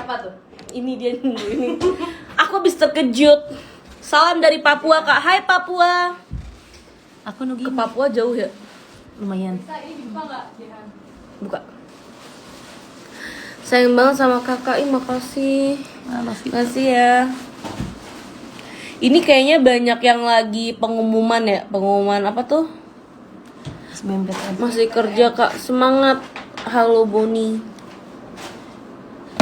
Siapa tuh? Ini dia ini. Aku habis terkejut. Salam dari Papua, Kak. Hai Papua. Aku nunggu Ke Papua jauh ya? lumayan. Ini dibuka nggak, Jihan? Buka. Sayang banget sama kakak. Makasih. Makasih ya. Ini kayaknya banyak yang lagi pengumuman ya. Pengumuman apa tuh? Masih kerja Kak. Semangat. Halo Boni.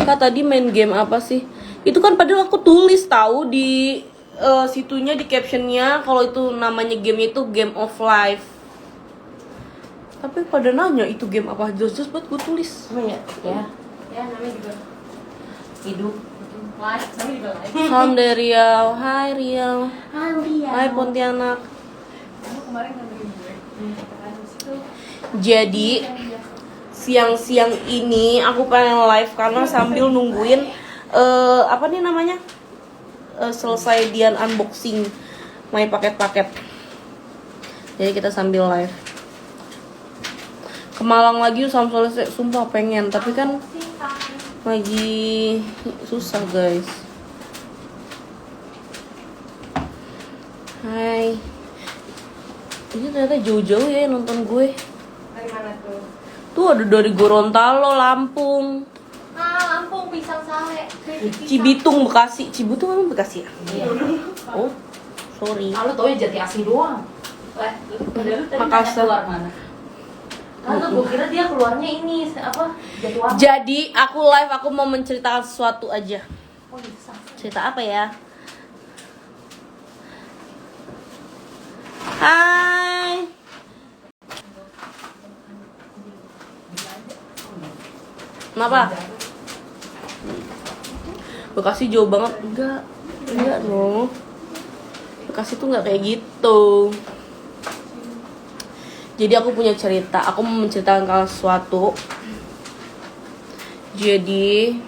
Kak tadi main game apa sih? Itu kan padahal aku tulis tahu di situnya, di captionnya, kalau itu namanya game itu Game of Life. Tapi pada nanya itu game apa, jelas-jelas buat gue tulis. Emang ya? Ya. Ya, namanya juga Hidup. live. Namanya juga live. Salam dari Riau. Hai Riau. Hai. Hai Pontianak. Kamu kemarin ngambilin gue. Katakan di situ. Jadi siang-siang ini aku pengen live karena sambil nungguin apa nih namanya, selesai Dian unboxing main paket-paket. Jadi kita sambil live. Ke Malang lagi sama selesai, sumpah pengen, tapi kan lagi susah guys. Hai. Ini ternyata jauh-jauh ya nonton gue. Dari mana tuh? Tuh ada dari Gorontalo, Lampung, Lampung, Pisang Sale. Cibitung, Bekasi. Cibitung emang Bekasi ya? Iya. Oh, sorry. Lalu tau ya Jati Asih doang. Makassar. Keluar mana? Lalu gue kira dia keluarnya ini apa? Jatiwangi. Jadi aku live, aku mau menceritakan sesuatu aja. Oh, bisa. Cerita apa ya? Hai. Kenapa? Bekasi jauh banget. Enggak no. Bekasi tuh nggak kayak gitu. Jadi aku punya cerita. Aku mau menceritakan kalian sesuatu. Jadi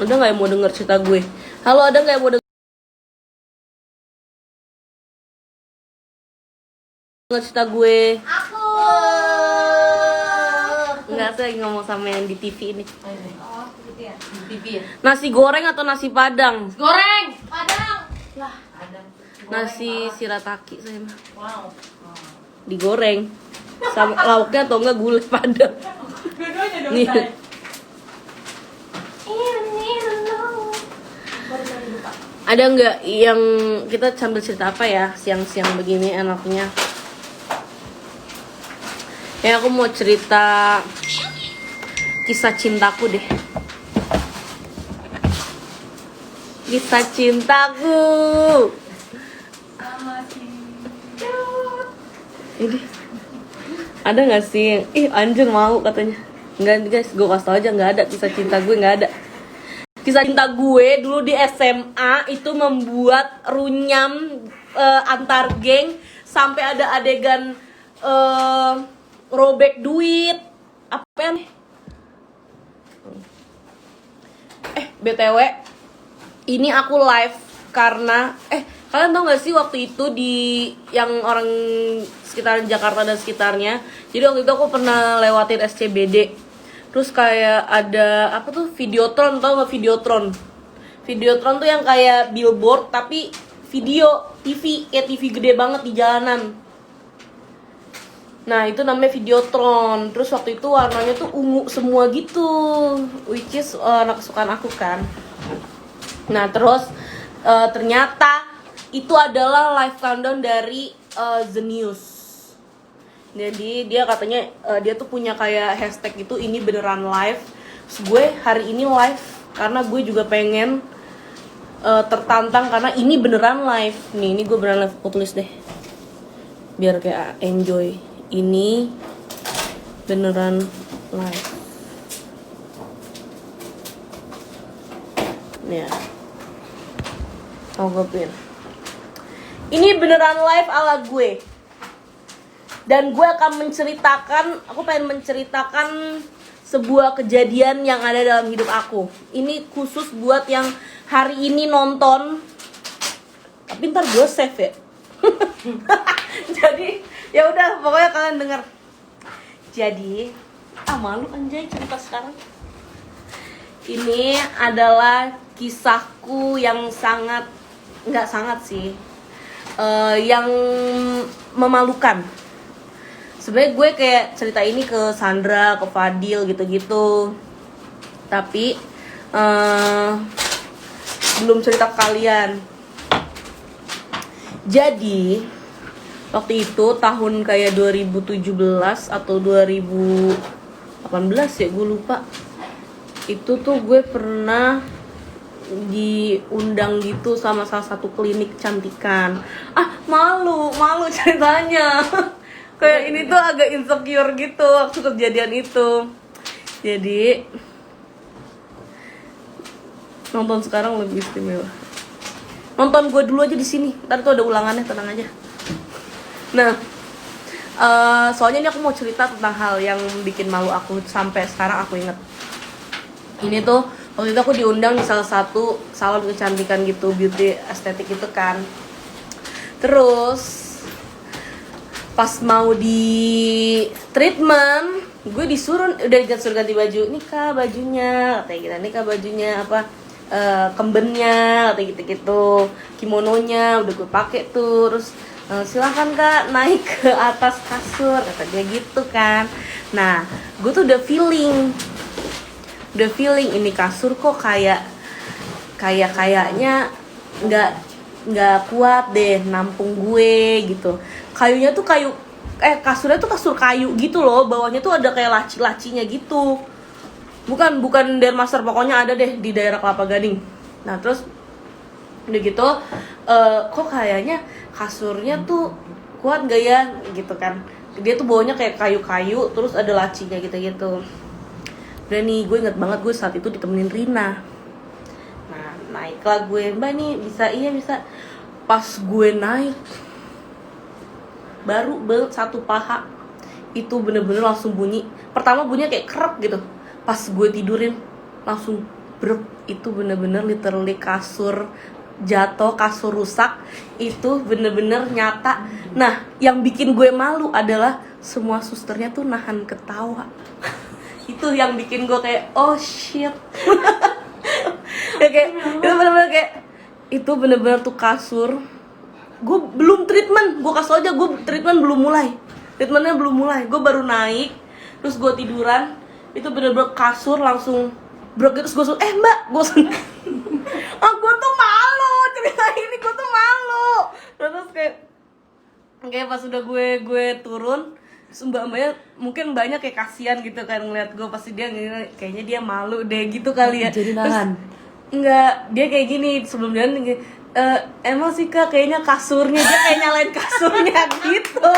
ada nggak yang mau denger cerita gue? Halo, ada nggak yang mau denger cerita gue? Aku. Enggak, saya lagi ngomong sama yang di TV ini. Oh, gitu ya. Pipi ya. Nasi goreng atau nasi padang? Goreng. Padang. Lah, ada. Nasi shirataki saya mah. Wow. Digoreng sama lauknya atau enggak gulai padang. Dua-duanya dong, Nih. Say. Ada nggak yang kita sambil cerita apa ya siang-siang begini enaknya? Ya aku mau cerita kisah cintaku deh. Kisah cintaku. Sama si Ini ada nggak sih? Ih anjir mau katanya. Enggak guys, gue kasih tau aja nggak ada kisah cinta gue, nggak ada. Kisah cinta gue dulu di SMA itu membuat runyam antar geng sampai ada adegan robek duit. Apa ya nih? BTW ini aku live karena kalian tau gak sih waktu itu di yang orang sekitar Jakarta dan sekitarnya. Jadi waktu itu aku pernah lewatin SCBD. Terus kayak ada apa tuh Videotron, tau gak Videotron? Videotron tuh yang kayak billboard tapi video TV, kayak TV gede banget di jalanan. Nah itu namanya Videotron. Terus waktu itu warnanya tuh ungu semua gitu, which is anak kesukaan aku kan. Nah terus ternyata itu adalah live countdown dari The News. Jadi dia katanya dia tuh punya kayak hashtag itu, ini beneran live. Terus gue hari ini live karena gue juga pengen tertantang karena ini beneran live. Nih ini gue beneran live, aku tulis deh biar kayak enjoy. Ini beneran live. Ya. Tanggapin. Ini beneran live ala gue. Dan gue akan menceritakan, aku pengen menceritakan sebuah kejadian yang ada dalam hidup aku. Ini khusus buat yang hari ini nonton. Tapi ntar gue save ya. Jadi ya udah pokoknya kalian dengar. Jadi malu anjay cerita sekarang. Ini adalah kisahku yang nggak sangat sih, yang memalukan. Sebenarnya gue kayak cerita ini ke Sandra, ke Fadil gitu-gitu, tapi belum cerita ke kalian. Jadi waktu itu tahun kayak 2017 atau 2018 ya, gue lupa. Itu tuh gue pernah diundang gitu sama salah satu klinik kecantikan. Malu ceritanya. Kayak ini tuh agak insecure gitu waktu kejadian itu. Jadi nonton sekarang lebih istimewa. Nonton gue dulu aja di sini. Ntar tuh ada ulangannya, tenang aja. Nah, soalnya ini aku mau cerita tentang hal yang bikin malu aku sampai sekarang aku inget. Ini tuh waktu itu aku diundang di salah satu salon kecantikan gitu, beauty estetik gitu kan. Terus pas mau di treatment, gue disuruh udah disuruh ganti baju. Nih Kak bajunya, kayak gitu. Nih Kak bajunya apa? Kembennya, kayak gitu-gitu. Kimononya udah gue pakai tuh. Terus silahkan Kak naik ke atas kasur, kata dia gitu kan. Nah, gue tuh udah feeling ini kasur kok kayaknya nggak kuat deh nampung gue gitu. Kayunya tuh kasurnya tuh kasur kayu gitu loh, bawahnya tuh ada kayak laci-lacinya gitu. Bukan Dermaster, pokoknya ada deh di daerah Kelapa Gading. Nah terus udah gitu kok kayaknya kasurnya tuh kuat gak ya gitu kan. Dia tuh bawahnya kayak kayu-kayu, terus ada lacinya gitu-gitu. Dan nih gue inget banget gue saat itu ditemenin Rina. Nah naiklah gue, Mbak nih bisa, iya bisa. Pas gue naik, baru satu paha itu bener-bener langsung bunyi. Pertama bunyinya kayak krek gitu. Pas gue tidurin langsung brek. Itu bener-bener literally kasur jatuh, kasur rusak. Itu bener-bener nyata. Nah yang bikin gue malu adalah semua susternya tuh nahan ketawa. Itu yang bikin gue kayak oh shit. Kayak itu bener-bener tuh kasur. Gue belum treatment, gue kasih aja, gue treatment belum mulai. Treatmentnya belum mulai, gue baru naik. Terus gue tiduran, itu bener-bener kasur langsung brok gitu. Terus gue suruh, Mbak, gue gue tuh malu, cerita ini gue tuh malu. Terus kayak pas udah gue turun, mbaknya mungkin mbaknya kayak kasihan gitu kan ngeliat gue, pasti dia kayaknya dia malu deh gitu kali ya. Jadi nahan? Enggak, dia kayak gini sebelum dia emang sih Kak kayaknya kasurnya, dia kayak nyalain kasurnya gitu.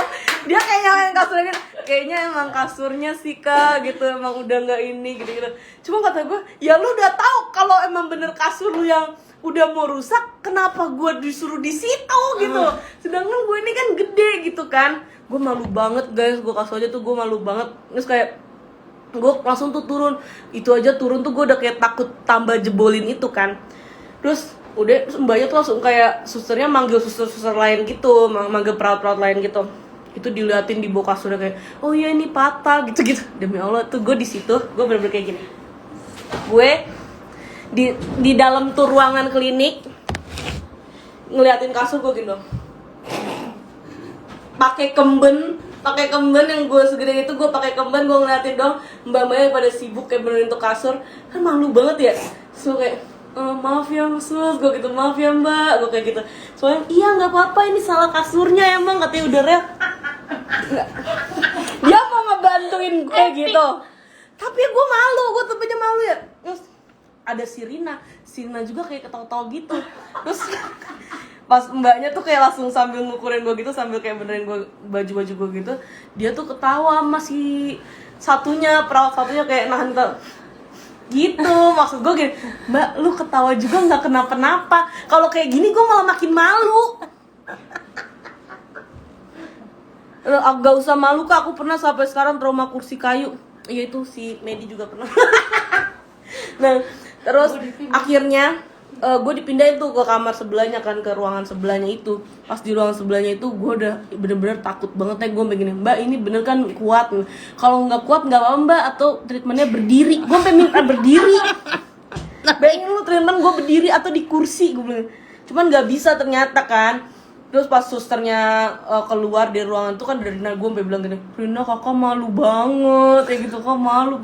Dia kayak nyalain kasurnya, kayaknya emang kasurnya sih Kak gitu, emang udah nggak ini gitu-gitu. Cuma kata gue, ya lu udah tahu kalau emang bener kasur lu yang udah mau rusak, kenapa gue disuruh di situ gitu. Sedangkan gue ini kan gede gitu kan. Gue malu banget guys, gue kasih aja tuh gue malu banget. Terus kayak gue langsung tuh turun. Itu aja turun tuh gue udah kayak takut tambah jebolin itu kan. Terus udah, terus mbaknya tuh langsung kayak susternya manggil suster-suster lain gitu, manggil perawat-perawat lain gitu. Itu diliatin di bawah kasurnya kayak, oh iya ini patah gitu-gitu. Demi Allah tuh gue di situ, gue bener-bener kayak gini. Gue di dalam tuh ruangan klinik ngeliatin kasur gue gini dong. Pakai kemben yang gue segede itu, gue pakai kemben, gue ngeliatin dong mbak-mbaknya pada sibuk kayak benerin tuh kasur. Kan malu banget ya. So kayak maaf ya sus, gue gitu, maaf ya mbak, gue kayak gitu. Soalnya iya nggak apa-apa, ini salah kasurnya emang, katanya udah rel. Dia mau ngebantuin gue gitu, tapi gue malu, gue tetepnya malu ya. Terus ada Sirina juga kayak ketawa-tawa gitu. Terus pas mbaknya tuh kayak langsung sambil ngukurin gue gitu, sambil kayak benerin gue baju-baju gue gitu, dia tuh ketawa, masih perawat satunya kayak nahan gitu. Maksud gue gini, Mbak lu ketawa juga nggak kenapa-napa, kalau kayak gini gue malah makin malu. Gak usah malu Kak, aku pernah sampai sekarang trauma kursi kayu. Iya itu si Medi juga pernah. Nah terus akhirnya gue dipindahin tuh ke kamar sebelahnya kan, ke ruangan sebelahnya itu. Pas di ruangan sebelahnya itu gue udah bener-bener takut banget ya. Gue begini, Mbak ini bener kan kuat, kalau nggak kuat nggak apa-apa Mbak, atau treatmentnya berdiri. Gue sampai minta berdiri. Bayangin lu treatment gue berdiri atau di kursi, gue bilang. Cuman nggak bisa ternyata kan. Terus pas susternya keluar dari ruangan itu kan dari Rina, gue sampai bilang gini, Rina kakak malu banget, kayak gitu, kak malu.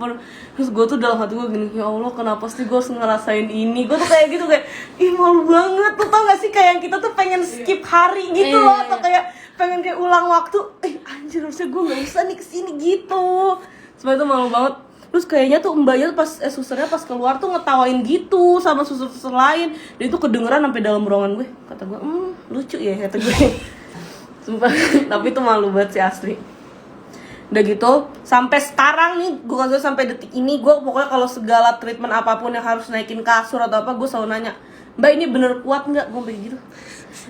Terus gue tuh dalam hati gue gini, ya Allah kenapa sih gue harus ngerasain ini? Gue tuh kayak gitu kayak, ih malu banget. Tuh tau gak sih kayak yang kita tuh pengen skip hari gitu loh, atau kayak pengen kayak ulang waktu. Anjir harusnya gue nggak usah nih kesini gitu. Sebenarnya tuh malu banget. Terus kayaknya tuh mbaknya pas susternya pas keluar tuh ngetawain gitu sama suster-suster lain. Dan itu kedengeran sampai dalam ruangan gue. Kata gue, lucu ya kata gue. Sumpah, tapi itu malu banget sih asli. Udah gitu, sampai sekarang nih, gue kasih sampai detik ini, gue pokoknya kalau segala treatment apapun yang harus naikin kasur atau apa, gue selalu nanya, Mbak ini bener kuat nggak? Gue kayak gitu.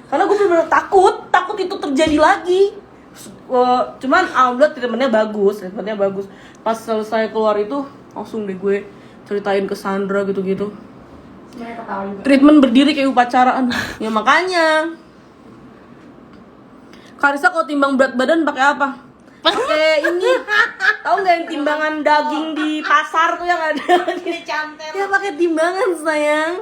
Karena gue bener-bener takut itu terjadi lagi. Cuman alhamdulillah treatmentnya bagus. Pas selesai keluar itu langsung deh gue ceritain ke Sandra gitu-gitu. Sebenarnya ketawa juga. Treatment berdiri kayak upacaraan. Ya makanya Karissa kalau timbang berat badan pakai apa? Pakai ini. Tahu nggak yang timbangan daging di pasar tuh yang ada Ini cantel. ya pakai timbangan sayang.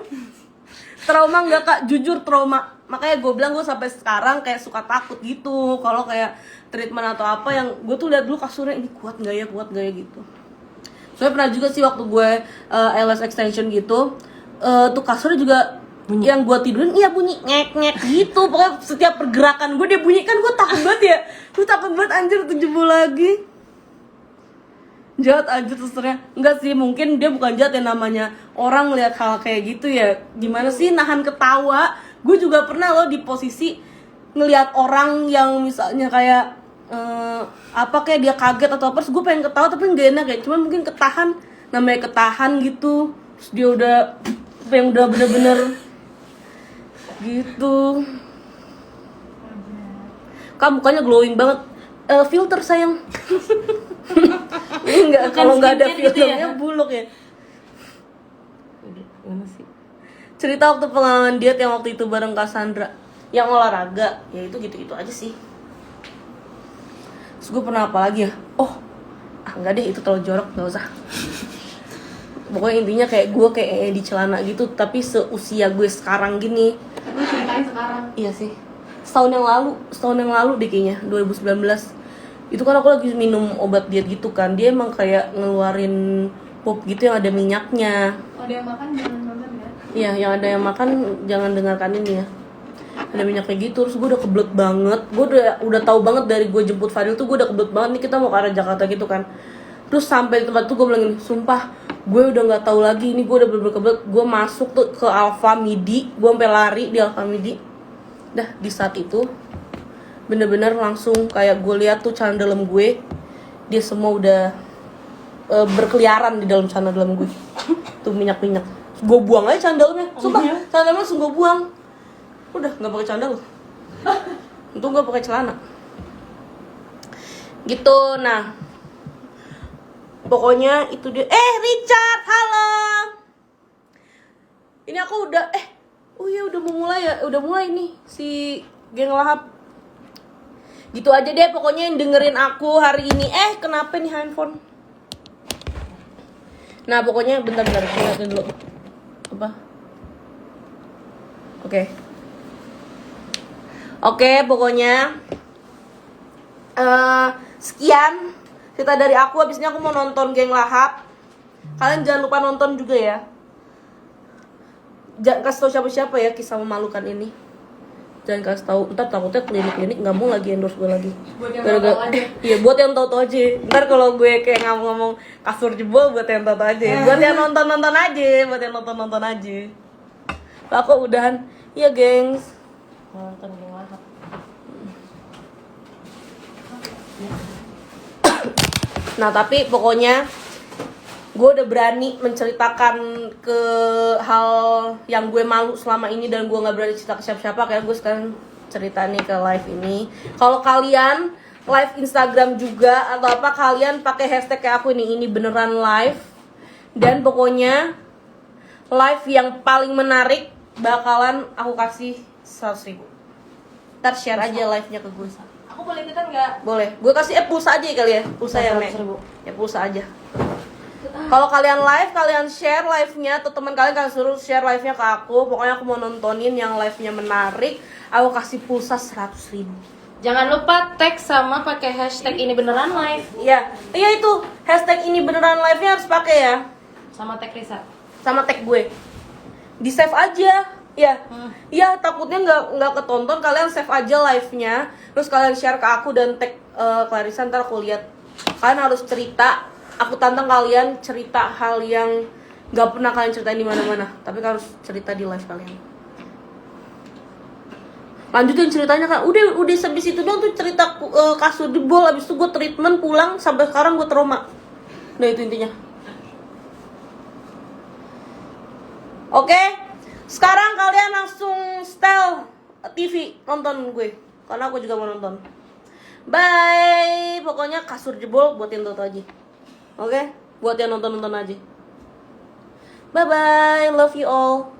Trauma nggak kak? Jujur trauma. Makanya gue bilang gue sampai sekarang kayak suka takut gitu kalau kayak treatment atau apa yang gue tuh lihat dulu kasurnya ini kuat nggak ya gitu. Soalnya pernah juga sih waktu gue LS extension gitu, tuh kasurnya juga bunyi. Yang gue tidurin iya bunyi ngek gitu. Pokoknya setiap pergerakan gue dia bunyi, kan gue takut banget ya. Gue takut banget anjir tuh jebol lagi. Jahat aja susternya. Enggak sih, mungkin dia bukan jahat ya, namanya orang lihat hal kayak gitu ya. Gimana sih nahan ketawa? Gue juga pernah loh di posisi ngelihat orang yang misalnya kayak apa kayak dia kaget atau apa, terus gue pengen ketawa tapi nggak enak ya. Cuman mungkin ketahan, namanya ketahan gitu. Terus dia udah bener-bener gitu. Kak mukanya glowing banget. Filter sayang. Enggak, kalau nggak ada filternya buluk ya. Gimana sih? Cerita waktu pengalaman diet yang waktu itu bareng Kak Sandra, yang olahraga, ya itu gitu-gitu aja sih. Terus gue pernah apa lagi ya? Enggak deh, itu terlalu jorok, nggak usah. Pokoknya intinya kayak gue kayak di celana gitu, tapi seusia gue sekarang gini. Lu ceritain sekarang. Iya sih. Setahun yang lalu deh kayaknya, 2019. Itu kan aku lagi minum obat diet gitu kan. Dia emang kayak ngeluarin pop gitu yang ada minyaknya. Ada yang makan jangan makan ya. Iya, yang ada yang makan jangan dengarkan ini ya. Ada minyaknya gitu, terus gue udah kebelet banget. Gue udah tahu banget dari gue jemput Fadil tuh gue udah kebelet banget nih kita mau ke arah Jakarta gitu kan. Terus sampai di tempat tuh gue bilang gini, sumpah gue udah nggak tahu lagi ini, gue udah bener-bener kebelet. Gue masuk tuh ke Alfa Midi, gue sampai lari di Alfa Midi. Dah di saat itu bener-bener langsung kayak gue lihat tuh celana dalam gue, dia semua udah berkeliaran di dalam celana dalam gue. Tuh minyak-minyak. Gue buang aja celana dalamnya. Sumpah, celana dalamnya langsung gue buang. Udah nggak pakai celana dalam. Untung gue pakai celana. Gitu. Nah, pokoknya itu dia. Richard, halo. Ini aku udah oh iya udah mau mulai nih si geng lahap. Gitu aja deh pokoknya yang dengerin aku hari ini. Kenapa nih handphone? Nah pokoknya bentar lihatin dulu. Apa? Oke, pokoknya sekian cerita dari aku. Abis ini aku mau nonton Geng Lahap. Kalian jangan lupa nonton juga ya. Jangan kasih tau siapa-siapa ya kisah memalukan ini. Jangan kasih tahu, ntar takutnya klinik-klinik nggak mau lagi endorse gue lagi. Buat yang tahu aja. Iya, buat yang tahu aja. Ntar kalau gue kayak ngomong kasur jebol, buat yang tahu aja. Buat yang nonton aja. Aku udahan. Iya, gengs. Nonton Geng Lahap. Nah, tapi pokoknya gue udah berani menceritakan ke hal yang gue malu selama ini, dan gue nggak berani cerita ke siapa-siapa. Kayak gue sekarang cerita nih ke live ini. Kalau kalian live Instagram juga atau apa, kalian pakai hashtag kayak aku ini beneran live. Dan pokoknya live yang paling menarik bakalan aku kasih 100.000. Ntar share aja live-nya ke gue. Aku boleh ikutan nggak? Boleh. Gue kasih pulsa aja kali ya. Pulsa yang ya pulsa aja. Kalau kalian live, kalian share live-nya atau teman kalian suruh share live-nya ke aku. Pokoknya aku mau nontonin yang live-nya menarik. Aku kasih pulsa 100.000. Jangan lupa tag sama pakai hashtag ini beneran live Iya, iya itu hashtag ini beneran live-nya harus pakai ya. sama tag Risa. Sama tag gue. Di save aja. Ya, ya takutnya nggak ketonton. Kalian save aja live-nya, terus kalian share ke aku dan tag Clarissa, ntar aku lihat. Kalian harus cerita. Aku tantang kalian cerita hal yang nggak pernah kalian ceritain di mana-mana, tapi harus cerita di live kalian. Lanjutin ceritanya kan. Udah sampai situ doang tuh cerita kasur jebol. Abis itu gue treatment pulang sampai sekarang gue trauma. Nah itu intinya. Oke, sekarang kalian langsung style TV nonton gue, karena aku juga mau nonton. Bye. Pokoknya kasur jebol buat yang tonton aja. Oke, buat yang nonton aja. Bye bye, love you all.